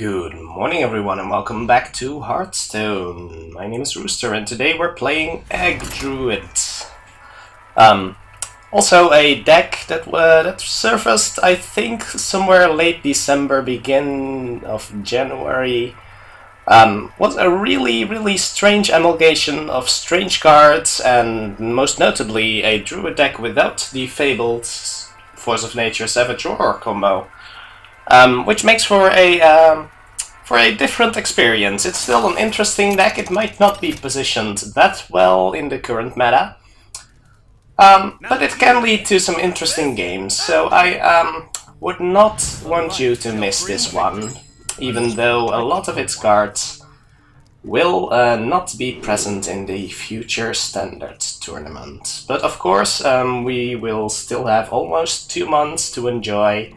Good morning everyone and welcome back to Hearthstone. My name is Rooster and today we're playing Egg Druid. Also a deck that surfaced I think somewhere late December, begin of January. Was a really strange amalgamation of strange cards and most notably a Druid deck without the fabled Force of Nature Savage Roar combo. Which makes for a different experience. It's still an interesting deck. It might not be positioned that well in the current meta, but it can lead to some interesting games. So I would not want you to miss this one, even though a lot of its cards will not be present in the future standard tournament. But of course, we will still have almost 2 months to enjoy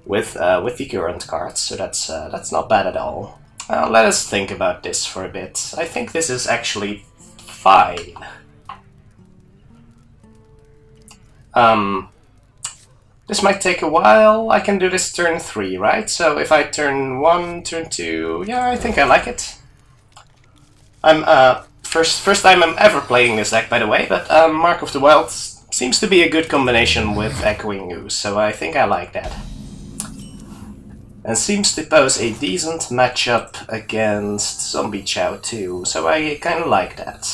with the current cards, so that's not bad at all. Let us think about this for a bit. I think this is actually fine. This might take a while. I can do this turn 3, right? So if I turn 1, turn 2, yeah, I think I like it. I'm first time I'm ever playing this deck, by the way, but Mark of the Wild seems to be a good combination with Echoing Ooze, so I think I like that. And seems to pose a decent matchup against Zombie Chow too, so I kinda like that.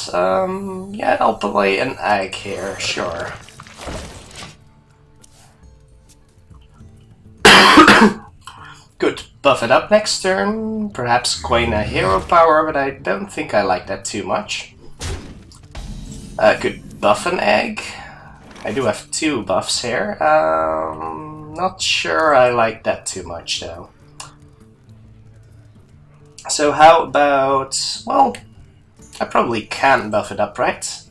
Yeah, I'll play an Egg here, sure. Could buff it up next turn, perhaps coin a hero power, but I don't think I like that too much. Could buff an Egg. I do have 2 buffs here. Not sure I like that too much though. So how about, well, I probably can buff it up, right?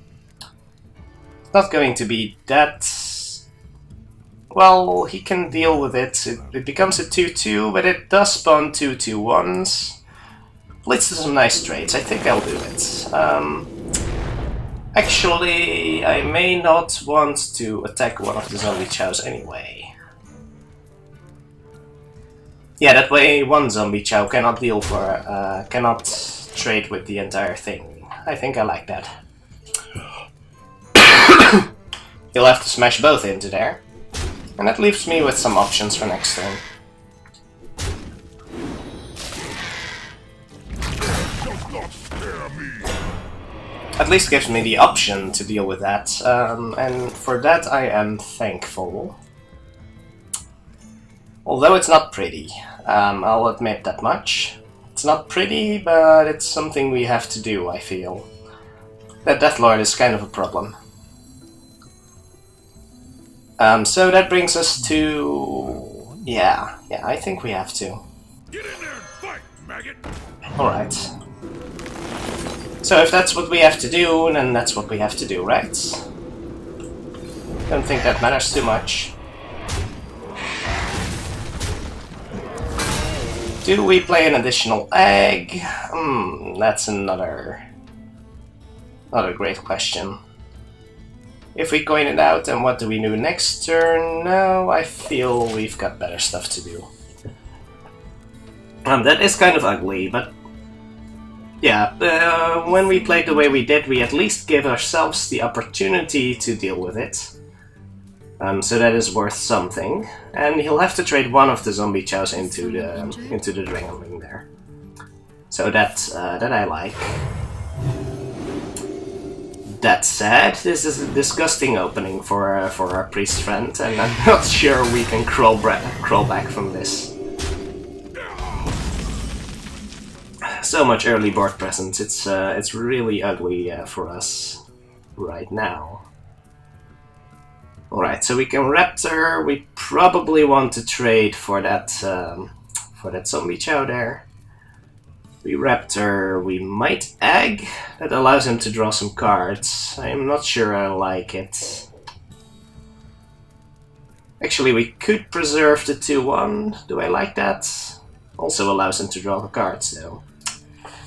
Not going to be that, well, he can deal with it. It becomes a 2-2, but it does spawn 2 2-1s. Leads to some nice trades. I think I'll do it. Actually, I may not want to attack one of the Zombie Chows anyway. Yeah, that way one Zombie Chow cannot deal for, cannot trade with the entire thing. I think I like that. You'll have to smash both into there. And that leaves me with some options for next turn. At least gives me the option to deal with that, and for that I am thankful. Although it's not pretty, I'll admit that much. It's not pretty, but it's something we have to do, I feel. That Deathlord is kind of a problem. So that brings us to... Yeah, I think we have to. Get in there and fight, maggot! Alright. So if that's what we have to do, then that's what we have to do, right? Don't think that matters too much. Do we play an additional egg? That's another great question. If we coin it out, then what do we do next turn? No, I feel we've got better stuff to do. That is kind of ugly, but yeah, when we played the way we did, we at least gave ourselves the opportunity to deal with it. So that is worth something. And he'll have to trade one of the Zombie Chows into the Dragonling there. So that I like. That said, this is a disgusting opening for our priest friend, and I'm not sure we can crawl back from this. So much early board presence. It's really ugly for us right now. Alright, so we can Raptor. We probably want to trade for that Zombie Chow there. We Raptor, we might Egg. That allows him to draw some cards. I'm not sure I like it. Actually, we could preserve the 2-1. Do I like that? Also allows him to draw cards though.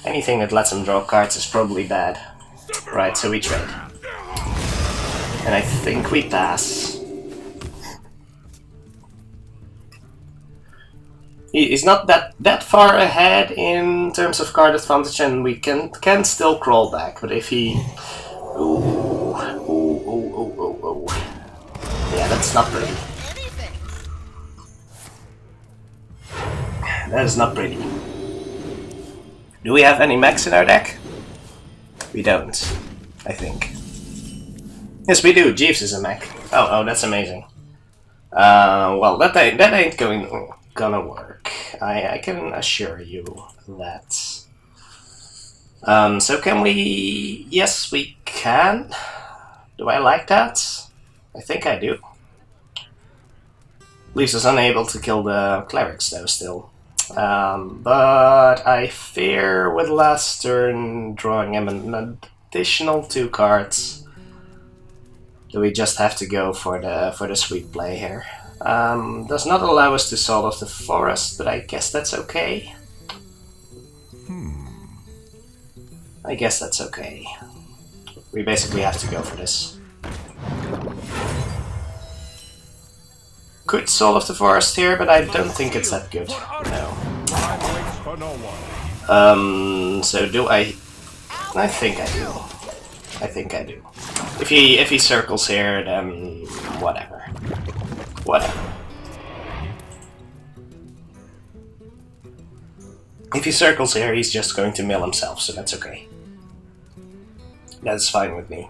Anything that lets him draw cards is probably bad. Right, so we trade. And I think we pass. He's not that far ahead in terms of card advantage, and we can still crawl back. But if he, yeah, that's not pretty. That is not pretty. Do we have any mechs in our deck? We don't, I think. Yes, we do. Jeeves is a mech. Oh, that's amazing. Well, that ain't gonna work. I can assure you that. So can we? Yes, we can. Do I like that? I think I do. Leaves us unable to kill the clerics though still. But I fear with last turn drawing him an additional 2 cards. Do we just have to go for the sweet play here? Does not allow us to Soul of the Forest, but I guess that's okay. I guess that's okay. We basically have to go for this. Could Soul of the Forest here, but I don't think it's that good. No. So do I? I think I do. I think I do. If he circles here, then whatever. Whatever. If he circles here, he's just going to mill himself, so that's okay. That's fine with me.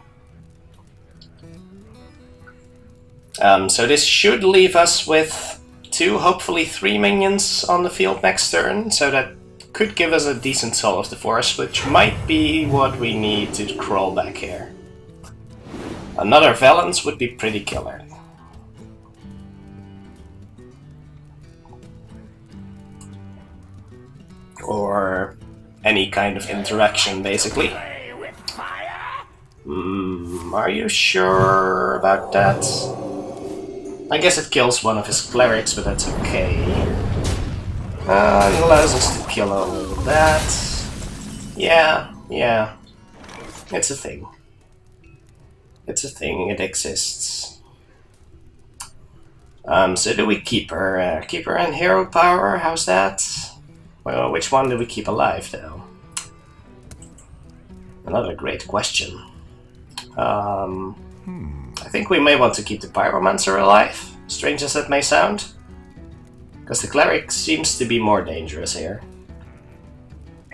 So this should leave us with 2, hopefully 3 minions on the field next turn, so that could give us a decent Soul of the Forest, which might be what we need to crawl back here. Another Valence would be pretty killer. Or any kind of interaction, basically. Are you sure about that? I guess it kills one of his clerics, but that's okay. It allows us to kill all of that. Yeah. It's a thing. It's a thing, it exists. So do we keep her? Keep her in hero power, how's that? Well, which one do we keep alive, though? Another great question. I think we may want to keep the Pyromancer alive, strange as that may sound. Because the Cleric seems to be more dangerous here.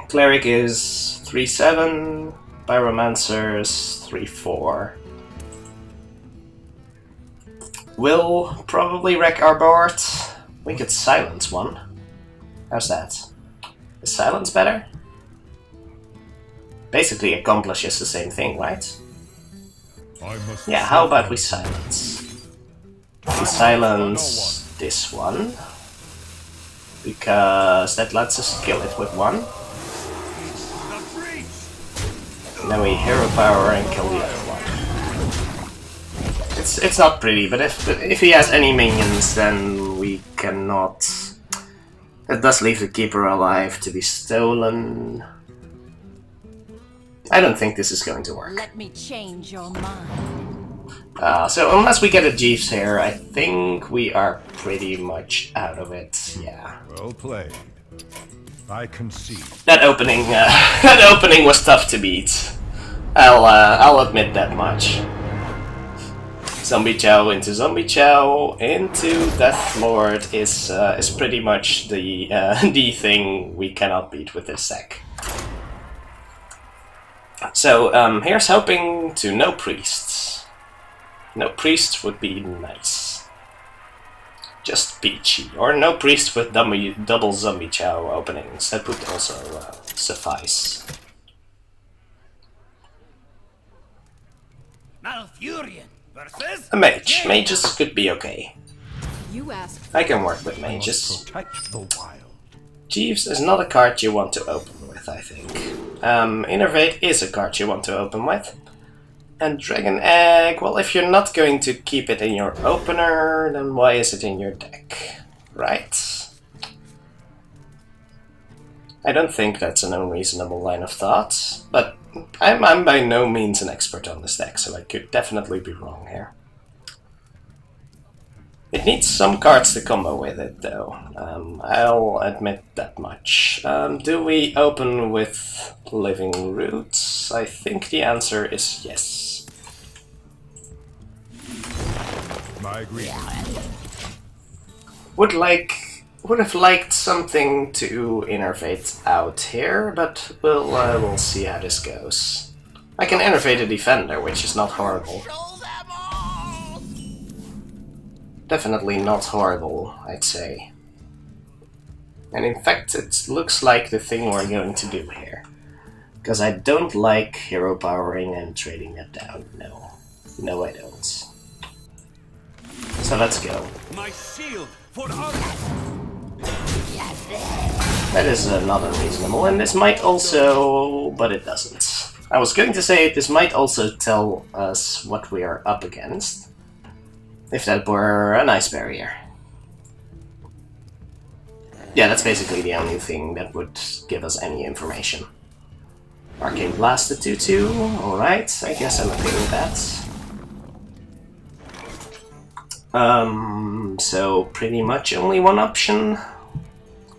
Cleric is 3-7, Pyromancer's 3-4. Will probably wreck our board. We could silence one. How's that? Is silence better? Basically accomplishes the same thing, right? Yeah, how about we silence? We silence this one. Because that lets us kill it with 1. And then we hero power and kill the other one. It's not pretty, but if he has any minions, then we cannot. That does leave the keeper alive to be stolen. I don't think this is going to work. Let me change your mind. So unless we get a Jeeves here, I think we are pretty much out of it. Yeah. Well played. I concede. That opening, that opening was tough to beat. I'll admit that much. Zombie Chow into Zombie Chow into Death Lord is pretty much the the thing we cannot beat with this deck. So here's hoping to no priests. No priest would be nice. Just peachy. Or no priest with double Zombie Chow openings. That would also suffice. Malfurion versus A mage. Mages could be okay. You asked. I can work with mages. protect the wild. Jeeves is not a card you want to open with, I think. Innervate is a card you want to open with. And Dragon Egg, well, if you're not going to keep it in your opener, then why is it in your deck? Right? I don't think that's an unreasonable line of thought, but I'm by no means an expert on this deck, so I could definitely be wrong here. It needs some cards to combo with it, though. I'll admit that much. Do we open with Living Roots? I think the answer is yes. My agreement. Would have liked something to innervate out here, but we'll see how this goes. I can innervate a defender, which is not horrible. Definitely not horrible, I'd say. And in fact, it looks like the thing we're going to do here. Because I don't like hero powering and trading it down. No. No, I don't. So let's go. My shield for honor. That is not unreasonable, and this might also... but it doesn't. I was going to say this might also tell us what we are up against. If that were an ice barrier. Yeah, that's basically the only thing that would give us any information. Arcane Blast the 2-2, alright, I guess I'm okay with that. So pretty much only one option.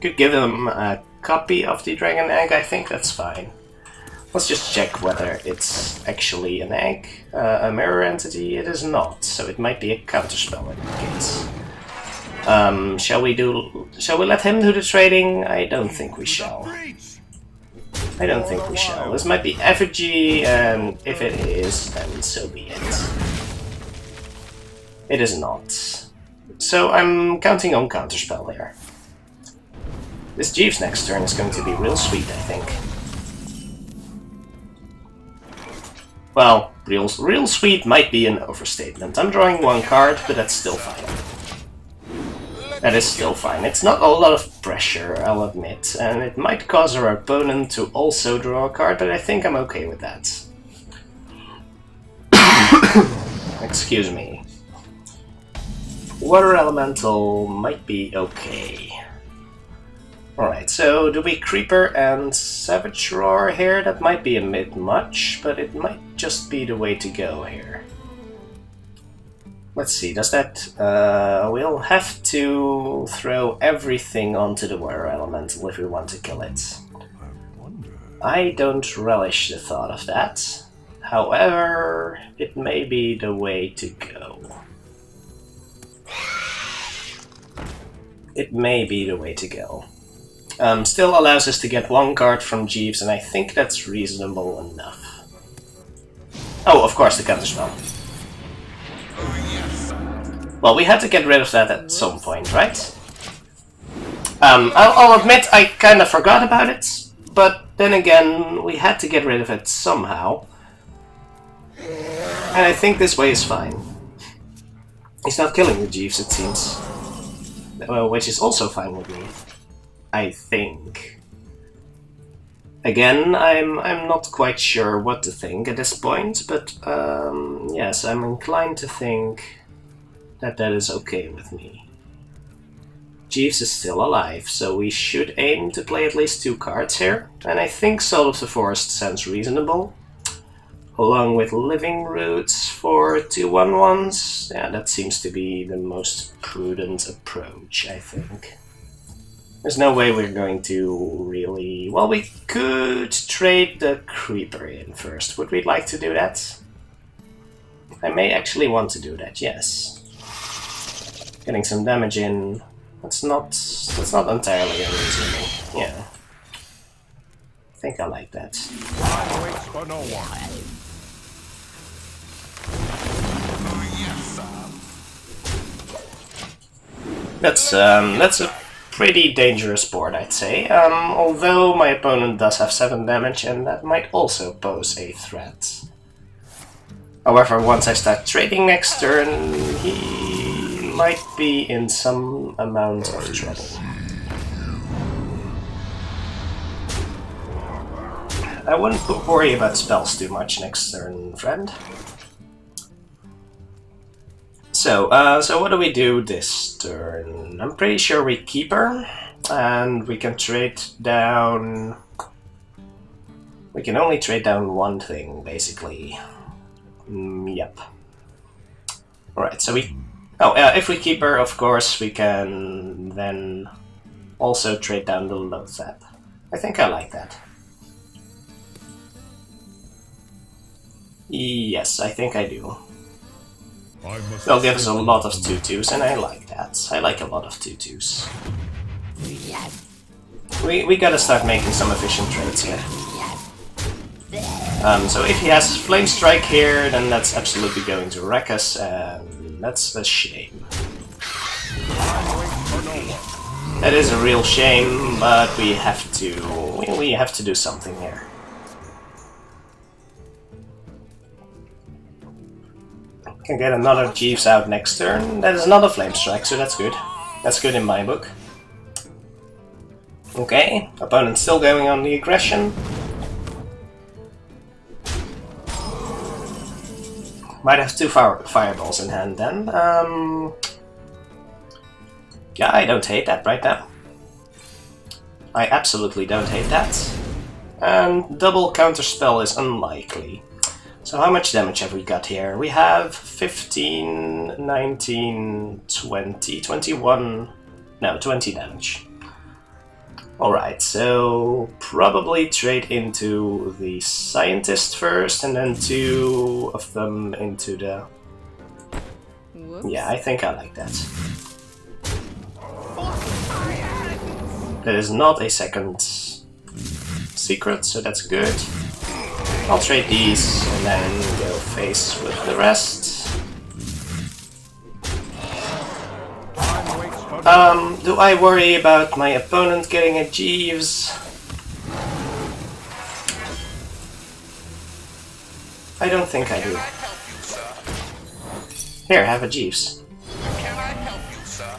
Could give him a copy of the Dragon Egg, I think that's fine. Let's just check whether it's actually an egg. A mirror entity, it is not, so it might be a counterspell in that case. Shall we let him do the trading? I don't think we shall. I don't think we shall. This might be effigy, and if it is, then so be it. It is not. So I'm counting on counterspell here. This Jeeves next turn is going to be real sweet, I think. Well, real sweet might be an overstatement. I'm drawing one card, but that's still fine. That is still fine. It's not a lot of pressure, I'll admit, and it might cause our opponent to also draw a card, but I think I'm okay with that. Excuse me. Water Elemental might be okay. Alright, so do we Creeper and Savage Roar here? That might be a bit much, but it might just be the way to go here. Let's see, does that... we'll have to throw everything onto the Water Elemental if we want to kill it. I don't relish the thought of that. However, it may be the way to go. It may be the way to go. Still allows us to get one card from Jeeves, and I think that's reasonable enough. Oh, of course, the counterspell. Well, we had to get rid of that at some point, right? I'll admit I kind of forgot about it, but then again, we had to get rid of it somehow. And I think this way is fine. He's not killing the Jeeves, it seems. Which is also fine with me. I think. Again, I'm not quite sure what to think at this point, but yes, I'm inclined to think that that is okay with me. Jeeves is still alive, so we should aim to play at least 2 cards here, and I think Soul of the Forest sounds reasonable. Along with Living Roots for 2 1/1s, yeah, that seems to be the most prudent approach, I think. There's no way we're going to really... Well, we could trade the Creeper in first. Would we like to do that? I may actually want to do that, yes. Getting some damage in... That's not entirely unreasonable. Yeah. I think I like that. Time waits for no one. That's a pretty dangerous board, I'd say. Although my opponent does have 7 damage, and that might also pose a threat. However, once I start trading next turn, he might be in some amount of trouble. I wouldn't worry about spells too much next turn, friend. So what do we do this turn? I'm pretty sure we keep her, and we can trade down... We can only trade down one thing, basically. Yep. Alright, so we... Oh, if we keep her, of course, we can then also trade down the low zap. I think I like that. Yes, I think I do. They'll give us a lot of 2/2s, and I like that. I like a lot of 2/2s. We gotta start making some efficient trades here. So if he has Flame Strike here, then that's absolutely going to wreck us, and that's a shame. That is a real shame, but we have to do something here. Can get another Jeeves out next turn. That is another Flame Strike, so that's good. That's good in my book. Okay, opponent still going on the aggression. Might have two fireballs in hand then. Yeah, I don't hate that right now. I absolutely don't hate that. And double counterspell is unlikely. So how much damage have we got here? We have 15, 19, 20, 21... No, 20 damage. Alright, so probably trade into the Scientist first, and then two of them into the... Whoops. Yeah, I think I like that. That is not a second secret, so that's good. I'll trade these and then go face with the rest. Do I worry about my opponent getting a Jeeves? I don't think I do. Here, have a Jeeves. Can I help you, sir?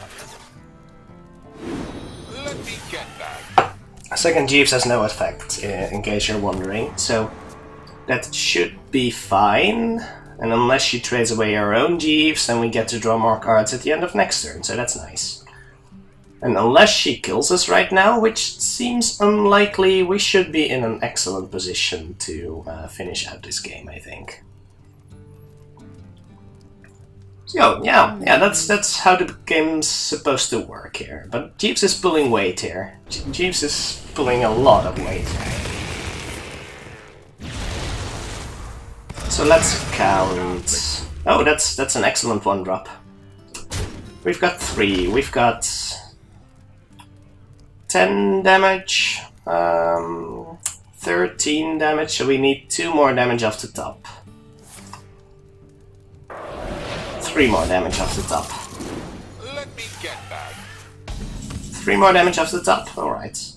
Let me get that. A second Jeeves has no effect, in case you're wondering, so that should be fine. And unless she trades away her own Jeeves, then we get to draw more cards at the end of next turn, so that's nice. And unless she kills us right now, which seems unlikely, we should be in an excellent position to finish out this game, I think. So yeah, that's how the game's supposed to work here. But Jeeves is pulling weight here. Jeeves is pulling a lot of weight. So let's count. Oh, that's an excellent one drop. We've got 3. We've got 10 damage, 13 damage, so we need 2 more damage off the top. 3 more damage off the top. Let me get that. 3 more damage off the top, alright.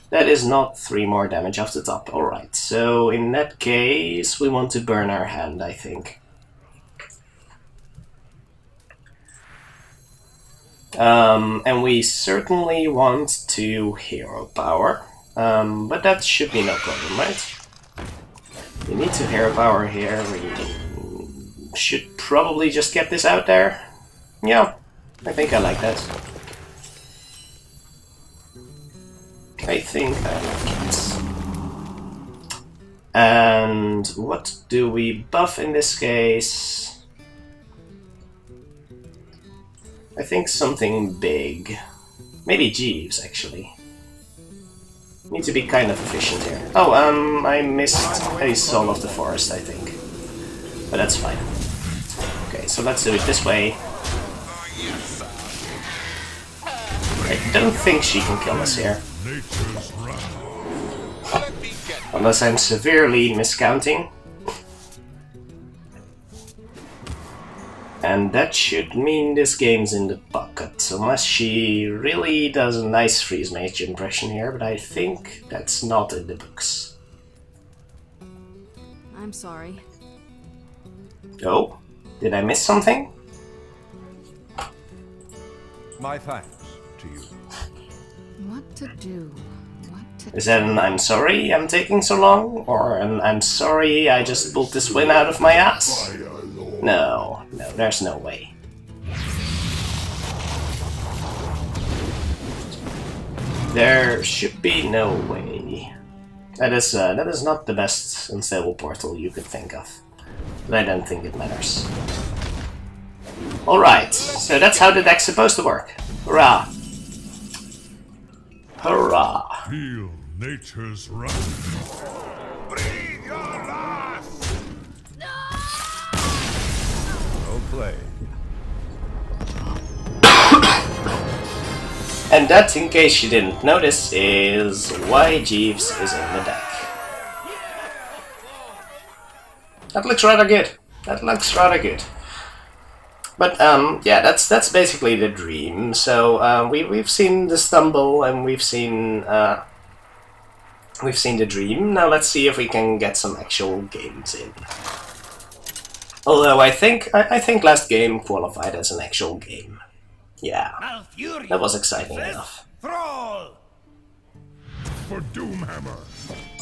That is not 3 more damage off the top, alright. So in that case, we want to burn our hand, I think. And we certainly want to hero power, but that should be no problem, right? We need to hero power here. We should probably just get this out there. Yeah, I think I like that. I think I like it. And what do we buff in this case? I think something big. Maybe Jeeves, actually. Need to be kind of efficient here. Oh, I missed a Soul of the Forest, I think. But that's fine. Okay, so let's do it this way. I don't think she can kill us here. Unless I'm severely miscounting. And that should mean this game's in the bucket, unless she really does a nice Freeze Mage impression here, but I think that's not in the books. I'm sorry. Oh, did I miss something? My thanks to you. What to do? Is that an I'm sorry I'm taking so long? Or an I'm sorry I just pulled this win out of my ass? No, there's no way. There should be no way. That is not the best unstable portal you could think of. But I don't think it matters. Alright, so that's how the deck's supposed to work. Hurrah! Hurrah! Feel nature's wrath. Breathe your last! Well played. And that, in case you didn't notice, is why Jeeves is in the deck. That looks rather good. That looks rather good. But yeah, that's basically the dream. So we've seen the stumble and we've seen the dream. Now let's see if we can get some actual games in. Although I think last game qualified as an actual game. Yeah, that was exciting enough. For Doomhammer.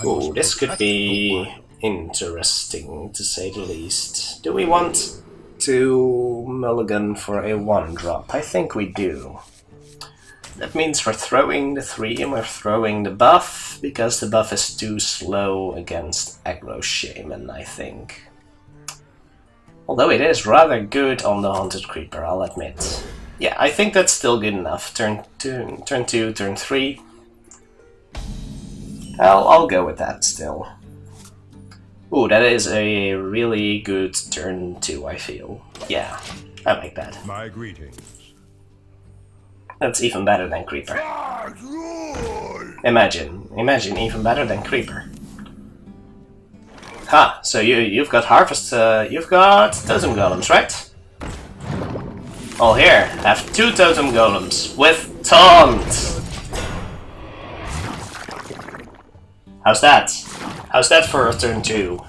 Oh, this could be interesting to say the least. Do we want to mulligan for a 1-drop? I think we do. That means we're throwing the 3 and we're throwing the buff, because the buff is too slow against Aggro Shaman, I think. Although it is rather good on the Haunted Creeper, I'll admit. Yeah, I think that's still good enough. Turn 2, turn 3. I'll go with that still. Ooh, that is a really good turn 2, I feel. Yeah, I like that. My greetings. That's even better than Creeper. Imagine even better than Creeper. Ha, so you've got Harvest, you've got Totem Golems, right? Well, here, have 2 Totem Golems with Taunt! How's that? How's that for a turn 2?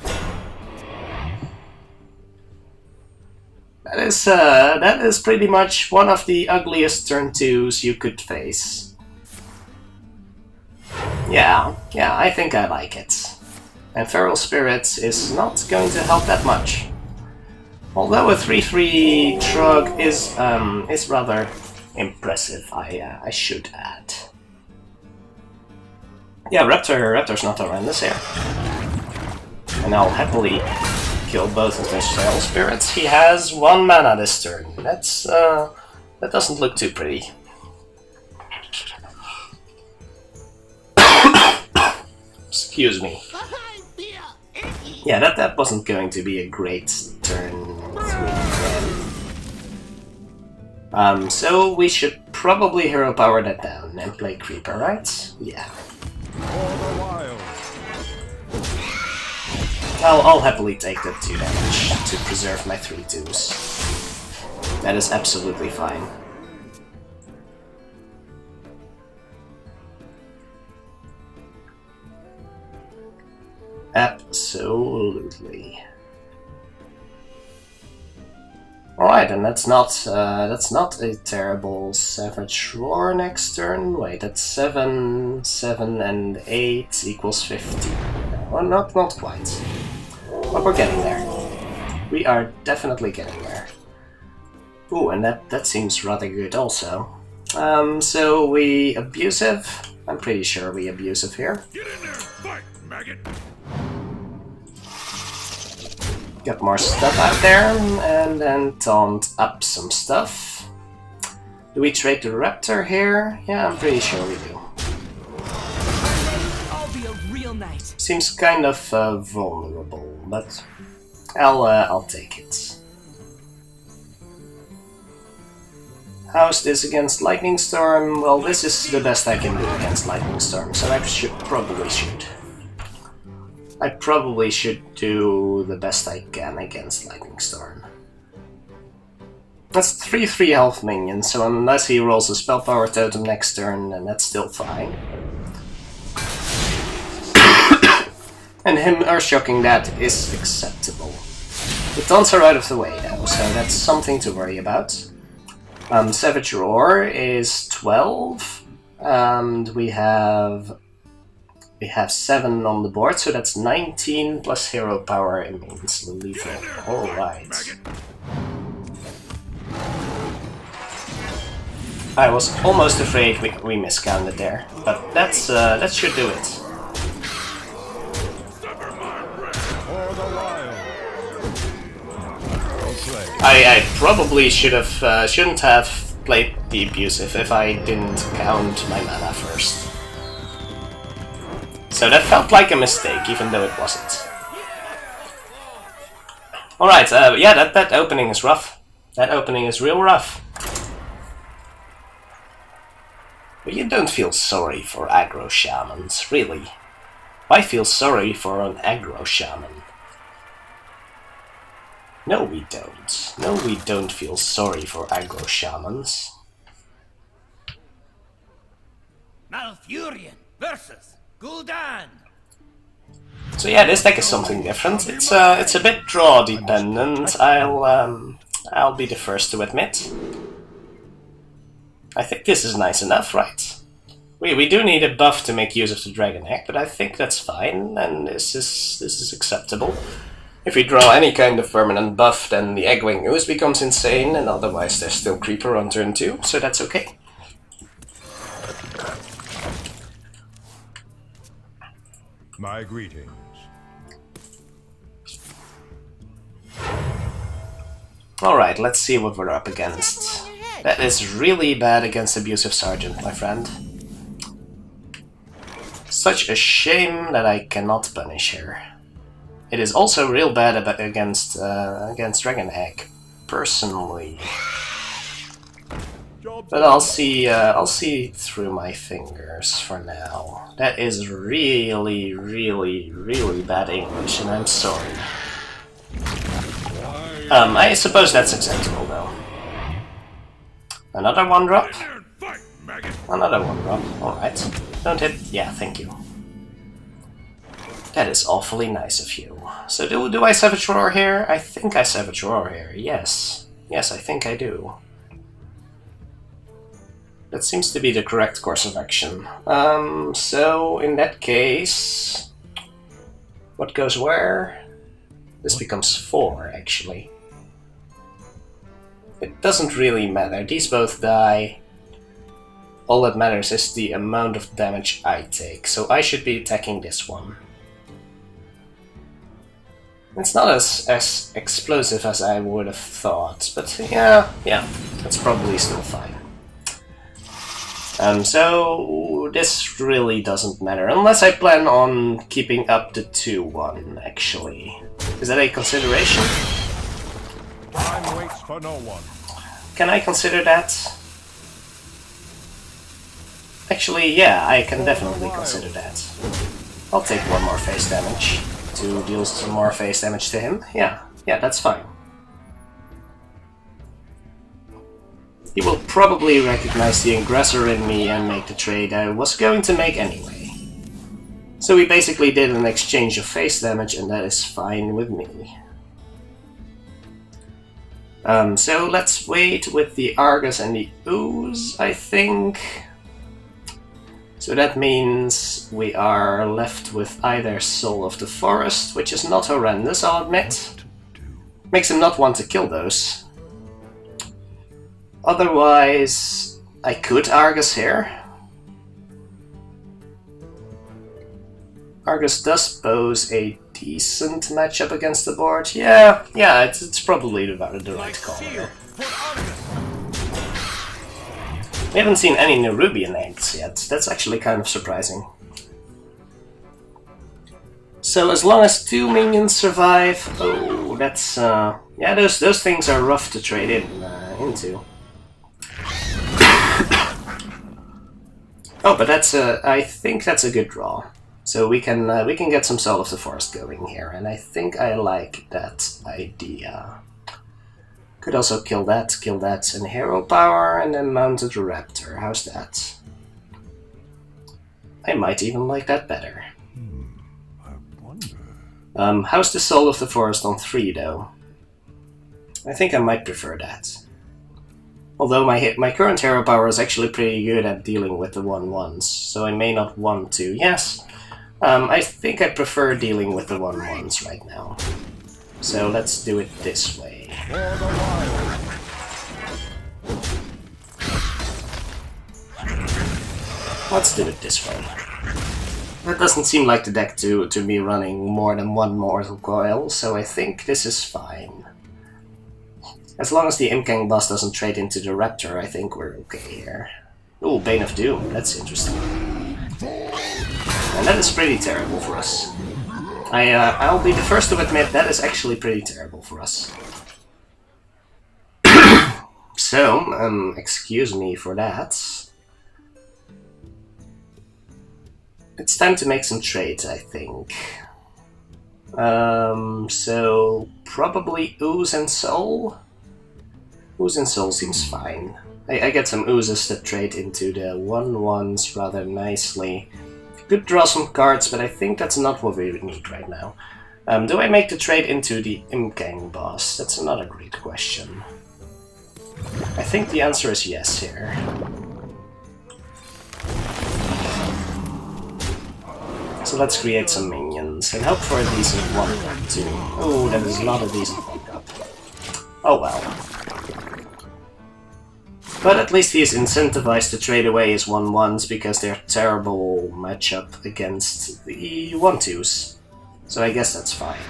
That is pretty much one of the ugliest turn 2s you could face. Yeah, I think I like it. And Feral Spirits is not going to help that much. Although a 3/3 Trug is rather impressive, I should add. Yeah, Raptor's not horrendous here. And I'll happily kill both of those Feral Spirits. He has 1 mana this turn. That doesn't look too pretty. Excuse me. Yeah, that wasn't going to be a great turn 3. So we should probably hero power that down and play Creeper, right? Yeah. I'll happily take that 2 damage to preserve my 3/2s. That is absolutely fine. Absolutely. Alright, and that's not a terrible Savage Roar next turn. Wait, that's 7, 7 and 8 equals 15. Well, not quite. But we're getting there. We are definitely getting there. Ooh, and that seems rather good also. So we abusive? I'm pretty sure we abusive here. Get in there, fight, maggot. Got more stuff out there, and then taunt up some stuff. Do we trade the Raptor here? Yeah, I'm pretty sure we do. I'll be a real knight. Seems kind of vulnerable, but I'll take it. How's this against Lightning Storm? Well, this is the best I can do against Lightning Storm, so I probably should. I probably should do the best I can against Lightning Storm. That's 3/3 health minion, so unless he rolls a spell power totem next turn, then that's still fine. And him Earthshocking that is acceptable. The taunts are out of the way though, so that's something to worry about. Savage Roar is 12, and we have 7 on the board, so that's 19 plus hero power. It means lethal. Alright. I was almost afraid we miscounted there, but that should do it. For the wild. Well played. I probably shouldn't have played the abusive if I didn't count my mana first. So that felt like a mistake, even though it wasn't. Alright, yeah, that opening is rough. That opening is real rough. But you don't feel sorry for aggro shamans, really. I feel sorry for an aggro shaman. No, we don't. No, we don't feel sorry for aggro shamans. Malfurion versus Gul'dan. So yeah, this deck is something different. It's a bit draw dependent. I'll be the first to admit. I think this is nice enough, right? We do need a buff to make use of the Dragon Egg, but I think that's fine, and this is acceptable. If we draw any kind of permanent buff, then the Eggwing Ooze becomes insane, and otherwise there's still Creeper on turn 2, so that's okay. My greetings. Alright, let's see what we're up against. That is really bad against Abusive Sergeant, my friend. Such a shame that I cannot punish her. It is also real bad against Dragon Egg, personally. But I'll see through my fingers for now. That is really, really, really bad English, and I'm sorry. I suppose that's acceptable, though. Another 1-drop? Another 1-drop, alright. Don't hit. Yeah, thank you. That is awfully nice of you. So do I Savage Roar here? I think I Savage Roar here, yes. Yes, I think I do. That seems to be the correct course of action. So in that case... What goes where? This becomes 4, actually. It doesn't really matter, these both die. All that matters is the amount of damage I take, so I should be attacking this one. It's not as explosive as I would have thought, but yeah, that's probably still fine. So this really doesn't matter, unless I plan on keeping up the 2-1, actually. Is that a consideration? Time waits for no one. Can I consider that? Actually, yeah, I can definitely consider that. I'll take 1 more face damage to deal some more face damage to him. Yeah, that's fine. He will probably recognize the aggressor in me and make the trade I was going to make anyway. So we basically did an exchange of face damage, and that is fine with me. So let's wait with the Argus and the Ooze, I think. So that means we are left with either Soul of the Forest, which is not horrendous, I'll admit. Makes him not want to kill those. Otherwise, I could Argus here. Argus does pose a decent matchup against the board. Yeah, it's probably the right call here. We haven't seen any Nerubian eggs yet. That's actually kind of surprising. So as long as 2 minions survive, oh, that's yeah, those things are rough to trade into. Oh, but that's I think that's a good draw. So we can get some Soul of the Forest going here, and I think I like that idea. Could also kill that in hero power, and then Mounted Raptor. How's that? I might even like that better. I wonder. How's the Soul of the Forest on 3, though? I think I might prefer that. Although my current hero power is actually pretty good at dealing with the 1/1s, so I may not want to. Yes, I think I prefer dealing with the 1/1s right now. So let's do it this way. Let's do it this way. That doesn't seem like the deck to be running more than 1 Mortal Coil, so I think this is fine. As long as the Imkang boss doesn't trade into the Raptor, I think we're okay here. Ooh, Bane of Doom, that's interesting. And that is pretty terrible for us. I'll be the first to admit that is actually pretty terrible for us. So, excuse me for that. It's time to make some trades, I think. So probably Ooze and Soul? Ooze and Soul seems fine. I get some Oozes that trade into the 1/1s rather nicely. Could draw some cards, but I think that's not what we need right now. Do I make the trade into the Imkang boss? That's another great question. I think the answer is yes here. So let's create some minions and hope for a decent one-drop too. Oh, that is not a decent one-drop. Oh well. But at least he is incentivized to trade away his 1/1s because they're a terrible matchup against the 1/2s. So I guess that's fine.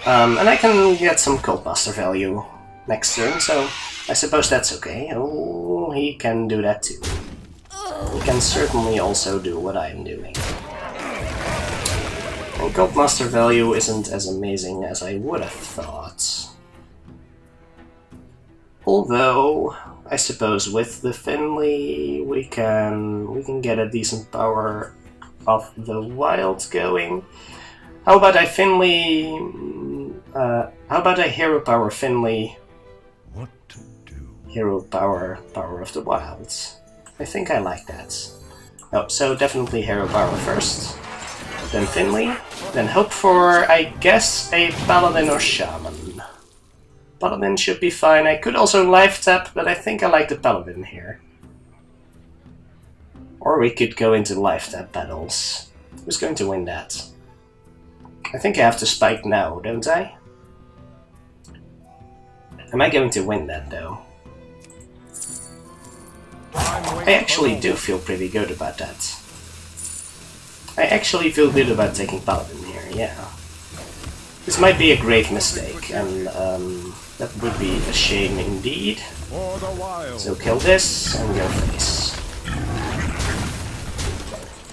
And I can get some Cultmaster value next turn, so I suppose that's okay. Oh, he can do that too. He can certainly also do what I'm doing. And Cultmaster value isn't as amazing as I would have thought. Although, I suppose with the Finley we can get a decent power of the wild going. How about I Finley? How about I hero power Finley? What to do? Hero power of the wilds. I think I like that. Oh, so definitely hero power first, then Finley, then hope for, I guess, a Paladin or Shaman. Paladin should be fine. I could also life tap, but I think I like the Paladin here. Or we could go into life tap battles. Who's going to win that? I think I have to spike now, don't I? Am I going to win that though? I actually do feel pretty good about that. I actually feel good about taking Paladin here, yeah. This might be a great mistake, and that would be a shame indeed. So kill this and go face.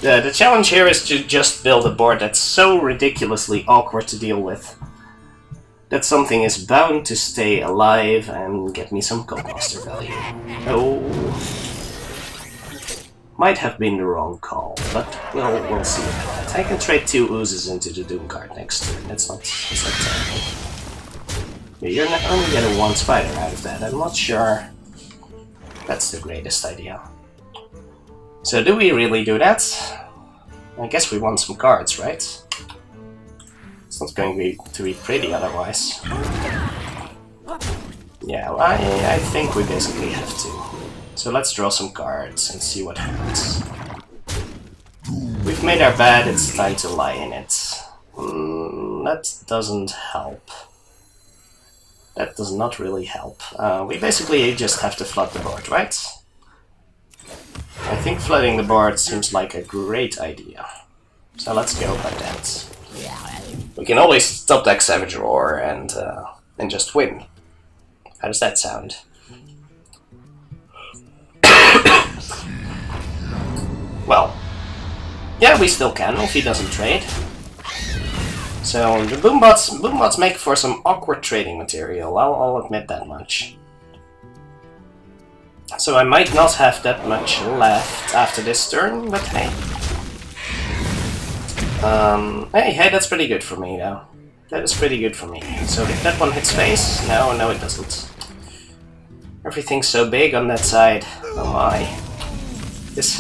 The challenge here is to just build a board that's so ridiculously awkward to deal with that something is bound to stay alive and get me some Cultmaster value. Oh, might have been the wrong call, but we'll see about that. I can trade 2 Oozes into the Doom card next turn. That's not terrible. Yeah, you're not only getting 1 spider out of that. I'm not sure that's the greatest idea. So do we really do that? I guess we want some cards, right? It's not going to be pretty otherwise. Yeah, well, I think we basically have to. So let's draw some cards and see what happens. We've made our bed, it's time to lie in it. That doesn't help. That does not really help. We basically just have to flood the board, right? I think flooding the board seems like a great idea. So let's go about that. We can always top deck Savage Roar and just win. How does that sound? Well, yeah, we still can if he doesn't trade. So the boombots make for some awkward trading material. I'll admit that much. So I might not have that much left after this turn, but hey. Hey, that's pretty good for me, though. That is pretty good for me. So if that one hits face, no, it doesn't. Everything's so big on that side. Oh my. His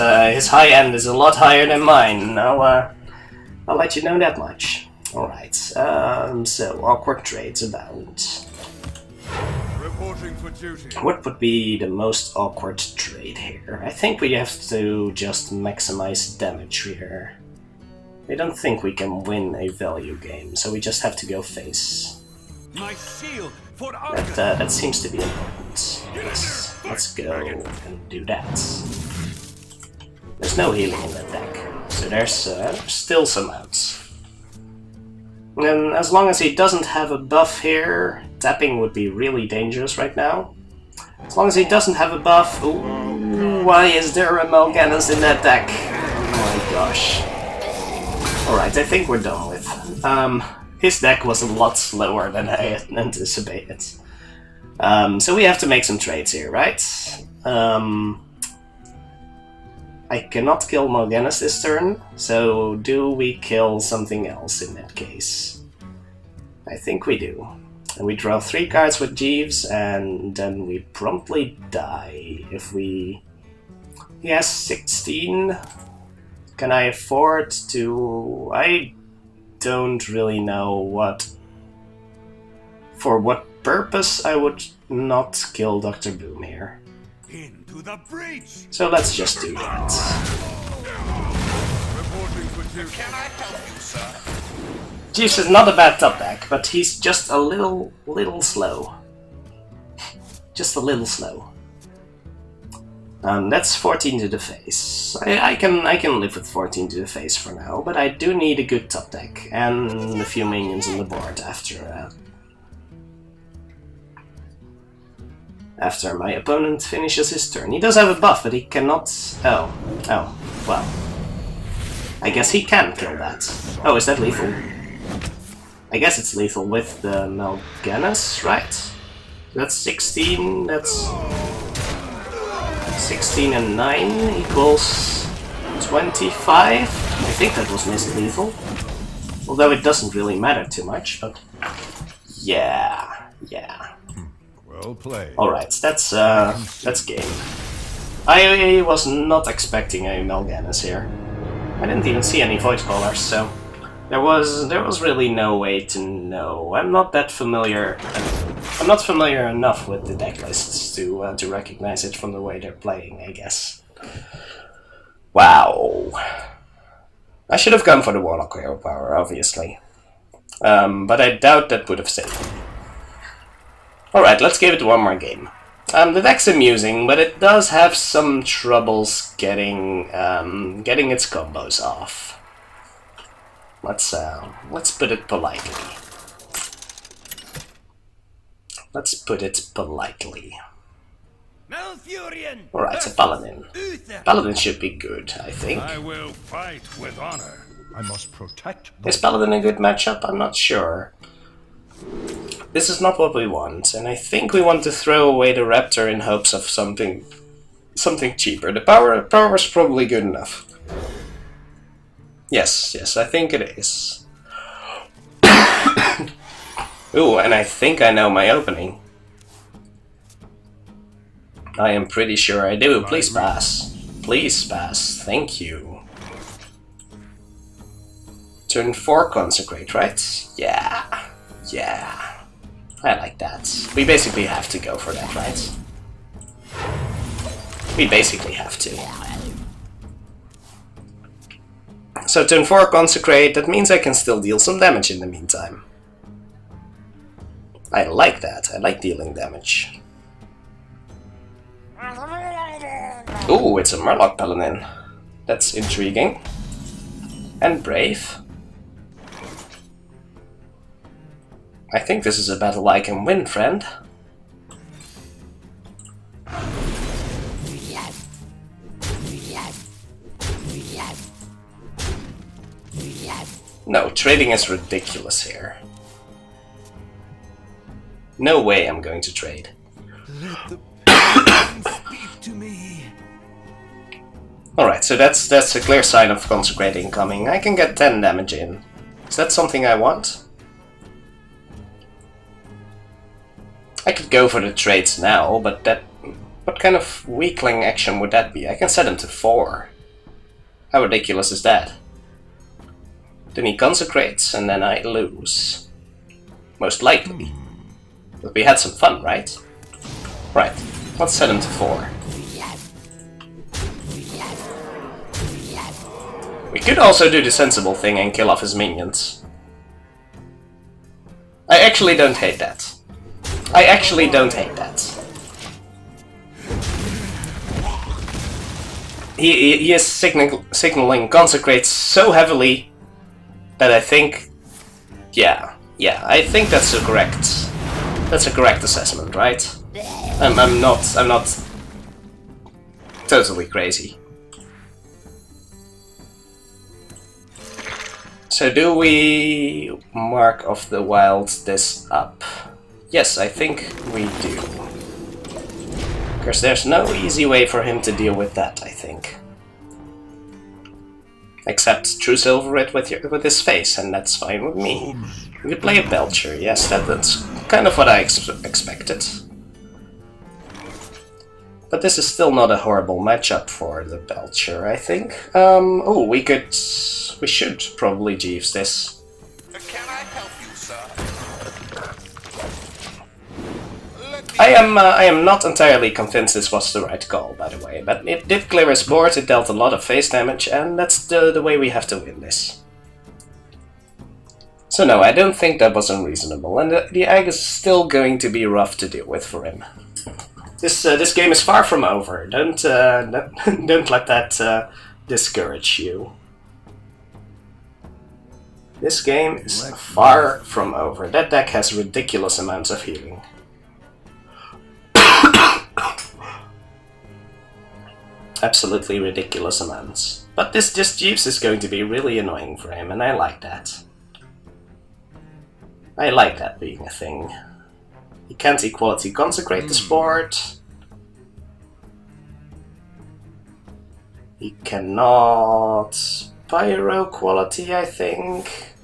high end is a lot higher than mine. I'll let you know that much. Alright, so awkward trades abound. Reporting for duty. What would be the most awkward trade here? I think we have to just maximize damage here. I don't think we can win a value game, so we just have to go face. My shield for That seems to be important. Let's go and do that. There's no healing in that deck, so there's still some outs. And as long as he doesn't have a buff here, tapping would be really dangerous right now. As long as he doesn't have a buff... Ooh, why is there a Mal'Ganis in that deck? Oh my gosh. Alright, I think we're done with. His deck was a lot slower than I had anticipated. So we have to make some trades here, right? I cannot kill Mal'Ganis this turn, so do we kill something else in that case? I think we do. And we draw 3 cards with Jeeves, and then we promptly die if we... He has 16. Can I afford to... I don't really know what... For what purpose I would not kill Dr. Boom here. Into the breach. So let's just do that. Reporting for duty. Can I help you, sir? Jeeves is not a bad top deck, but he's just a little slow. Just a little slow. That's 14 to the face. I can live with 14 to the face for now, but I do need a good top deck and a few minions on the board after my opponent finishes his turn. He does have a buff, but he cannot... Oh, well. I guess he can kill that. Oh, is that lethal? I guess it's lethal with the Mal'Ganis, right? That's 16, that's... 16 and 9 equals 25. I think that was lethal. Although it doesn't really matter too much, but... Yeah. Well played. Alright, that's game. I was not expecting a Mal'Ganis here. I didn't even see any Void Callers, so there was really no way to know. I'm not that familiar. I'm not familiar enough with the deck lists to recognize it from the way they're playing, I guess. Wow. I should have gone for the Warlock Hero Power, obviously. But I doubt that would have saved me. Alright, let's give it one more game. The deck's amusing, but it does have some troubles getting its combos off. Let's put it politely. Let's put it politely. Malfurion. Alright, a Paladin. Paladin should be good, I think. I will fight with honor. I must protect. Is Paladin a good matchup? I'm not sure. This is not what we want, and I think we want to throw away the Raptor in hopes of something cheaper. The power's probably good enough. Yes, I think it is. Ooh, and I think I know my opening. I am pretty sure I do. Please pass. Please pass. Thank you. Turn 4 Consecrate, right? Yeah. I like that. We basically have to go for that, right? We basically have to. So turn 4 Consecrate, that means I can still deal some damage in the meantime. I like that. I like dealing damage. Ooh, it's a Murloc Paladin. That's intriguing. And brave. I think this is a battle I can win, friend. No, trading is ridiculous here. No way I'm going to trade. Let the paladin speak to me. Alright, so that's a clear sign of Consecrate incoming. I can get 10 damage in. Is that something I want? I could go for the trades now, but what kind of weakling action would that be? I can set him to 4. How ridiculous is that? Then he consecrates, and then I lose. Most likely. But we had some fun, right? Right, let's set him to 4. We could also do the sensible thing and kill off his minions. I actually don't hate that. I actually don't hate that. He is signaling Consecrate so heavily that I think Yeah, I think that's a correct assessment, right? I'm not totally crazy. So do we Mark of the Wild this up? Yes, I think we do. Because there's no easy way for him to deal with that, I think. Except True Silver it with his face, and that's fine with me. We could play a Belcher, yes, that's kind of what I expected. But this is still not a horrible matchup for the Belcher, I think. Oh, we should probably Jeeves this. Can I help you, sir? I am not entirely convinced this was the right call, by the way, but it did clear his board, it dealt a lot of face damage, and that's the way we have to win this. So no, I don't think that was unreasonable, and the egg is still going to be rough to deal with for him. This game is far from over. Don't let that discourage you. This game is far from over. That deck has ridiculous amounts of healing. Absolutely ridiculous amounts. But this Jeeves is going to be really annoying for him, and I like that. I like that being a thing. He can't equality consecrate this board. He cannot pyro quality, I think.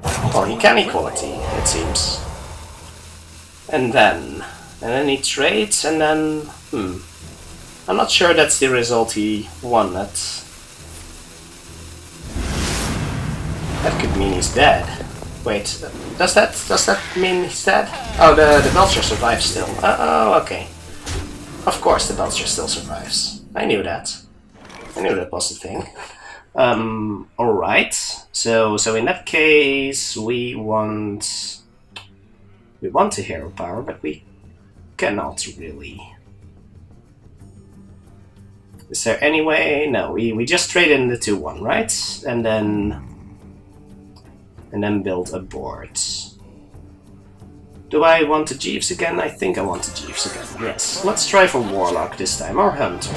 Well, he can equality, it seems. And then he trades, and then I'm not sure that's the result he wanted. That could mean he's dead. Wait, does that mean he's dead? Oh, the Belcher survives still. Oh, okay. Of course the Belcher still survives. I knew that. I knew that was the thing. Alright. So in that case we want a hero power, but we cannot really. Is there any way? No, we just trade in the 2-1, right? And then build a board. Do I want to Jeeves again? I think I want to Jeeves again, yes. Let's try for Warlock this time, or Hunter.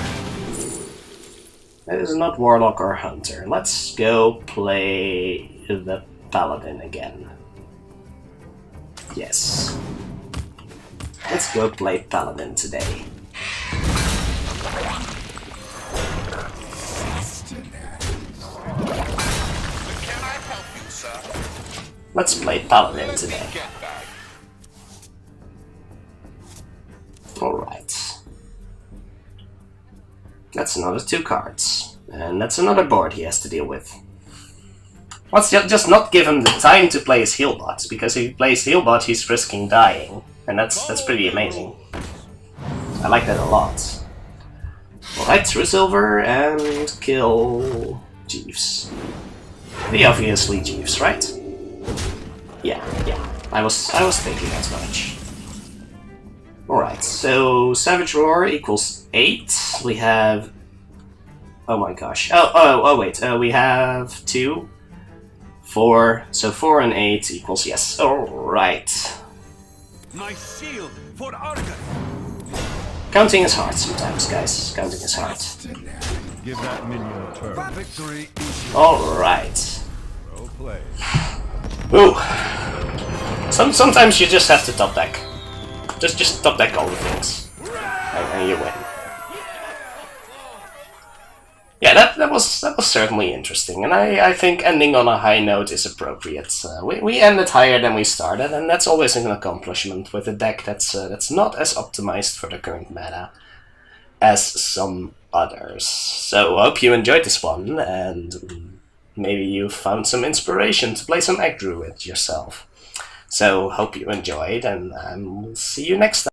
It is not Warlock or Hunter. Let's go play the Paladin again. Yes. Let's go play Paladin today. Let's play Paladin today. Alright. That's another 2 cards. And that's another board he has to deal with. Let's just not give him the time to play his healbot, because if he plays healbot he's risking dying. And that's pretty amazing. I like that a lot. Alright, True Silver and kill Jeeves. The obviously Jeeves, right? Yeah. I was thinking as much. Alright, so Savage Roar equals 8. We have... Oh my gosh. Oh wait. We have 2, 4. So 4 and 8 equals yes. Alright. My shield for Argus. Counting is hard sometimes, guys. Counting is hard. Give that minion a turn. Victory. Alright. Well played. Ooh. Sometimes you just have to top deck. Just top deck all the things. And you win. Yeah, that was certainly interesting, and I think ending on a high note is appropriate. We ended higher than we started, and that's always an accomplishment with a deck that's not as optimized for the current meta as some others. So hope you enjoyed this one, and maybe you found some inspiration to play some Egg Druid yourself. So hope you enjoyed, and we'll see you next time.